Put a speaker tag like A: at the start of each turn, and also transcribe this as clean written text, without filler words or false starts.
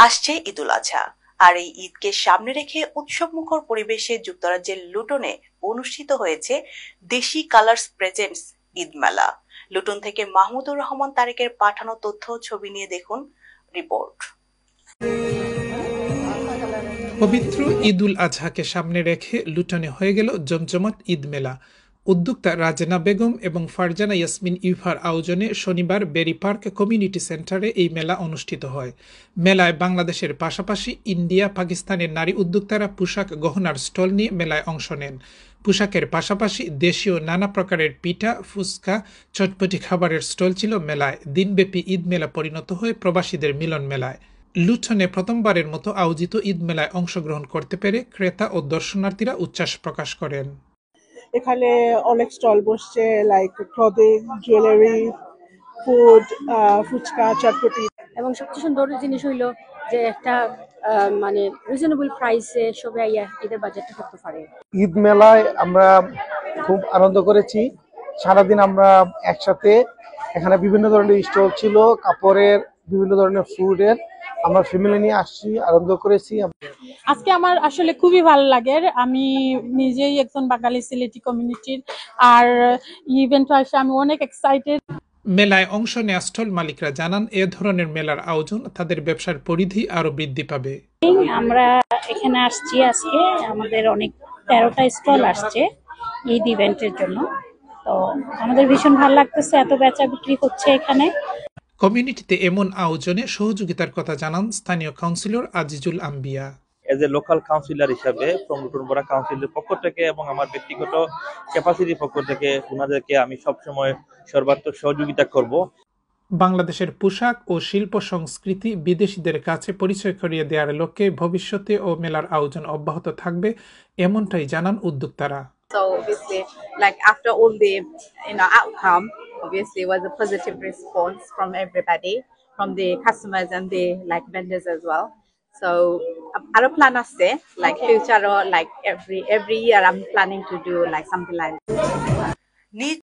A: আসছে ঈদুল আজহা, আর এই ঈদকে সামনে রেখে উৎসবমুখর পরিবেশে যুক্তরাজ্যের লুটনে অনুষ্ঠিত হয়েছে দেশি কালার্স প্রেজেন্টস ঈদ মেলা। লুটন থেকে মাহমুদুর রহমান তারেকের পাঠানো তথ্য ছবি নিয়ে দেখুন রিপোর্ট।
B: পবিত্র ঈদুল আজহাকে সামনে রেখে লুটনে হয়ে গেল জমজমাট ঈদ মেলা। উদ্যোক্তা রাজেনা বেগম এবং ফারজানা ইয়াসমিন ইভার আয়োজনে শনিবার বেরি পার্ক কমিউনিটি সেন্টারে এই মেলা অনুষ্ঠিত হয়। মেলায় বাংলাদেশের পাশাপাশি ইন্ডিয়া, পাকিস্তানের নারী উদ্যোক্তারা পোশাক গহনার স্টল নিয়ে মেলায় অংশ নেন। পোশাকের পাশাপাশি দেশীয় নানা প্রকারের পিঠা, ফুচকা, চটপটি খাবারের স্টল ছিল মেলায়। দিনব্যাপী ঈদ মেলা পরিণত হয়ে প্রবাসীদের মিলন মেলায়। লুটনে প্রথমবারের মতো আয়োজিত ঈদ মেলায় অংশগ্রহণ করতে পেরে ক্রেতা ও দর্শনার্থীরা উচ্ছ্বাস প্রকাশ করেন।
C: এখানে অনেক স্টল বসছে, like clothing, jewellery, food, fuchka, chotpoti.
D: এবং সবচেয়ে সুন্দর জিনিস হইলো যে একটা মানে রিজনেবল প্রাইসে সবাই ঈদের বাজারটা করতে পারে।
E: ঈদ মেলায় আমরা খুব আনন্দ করেছি। সারাদিন আমরা একসাথে, এখানে বিভিন্ন ধরনের স্টল ছিল, কাপড়ের, বিভিন্ন ধরনের ফুডের। আমরা ফ্যামিলি নিয়ে আসছি, আনন্দ করেছি।
F: আজকে আমার আসলে খুবই ভালো লাগে। আমি নিজেই একজন বাঙালি সিলেটি কমিউনিটির, আর ইভেন্ট আসে আমি অনেক এক্সাইটেড।
B: মেলায় অংশ নেওয়া স্টল মালিকরা জানান, এ ধরনের মেলার আয়োজন তাদের ব্যবসার পরিধি আরো বৃদ্ধি পাবে।
D: আমরা এখানে আসছি, আজকে আমাদের অনেক 13টা স্টল আসছে ঈদ ইভেন্টের জন্য। তো আমাদের ভীষণ ভালো লাগতেছে, এত বেচা বিক্রি হচ্ছে এখানে।
B: কমিউনিটিতে এমন আয়োজনে সহযোগিতার কথা জানান স্থানীয় কাউন্সিলর আজিজুল আম্বিয়া।
G: এজ এ লোকাল কাউন্সিলর হিসাবে লুটন বড়া কাউন্সিলের পক্ষ থেকে এবং আমার ব্যক্তিগত ক্যাপাসিটির পক্ষ থেকে ওনাদেরকে আমি সবসময় সর্বাত্মক সহযোগিতা করব।
B: বাংলাদেশের পোশাক ও শিল্প সংস্কৃতি বিদেশিদের কাছে পরিচয় করিয়ে দেওয়ার লক্ষ্যে ভবিষ্যতে ও মেলার আয়োজন অব্যাহত থাকবে, এমনটাই জানান উদ্যোক্তারা।
H: So obviously, like after all the outcome, obviously was a positive response from everybody, from the customers and the like vendors as well. So our plan is like future or like every year I'm planning to do like something like that.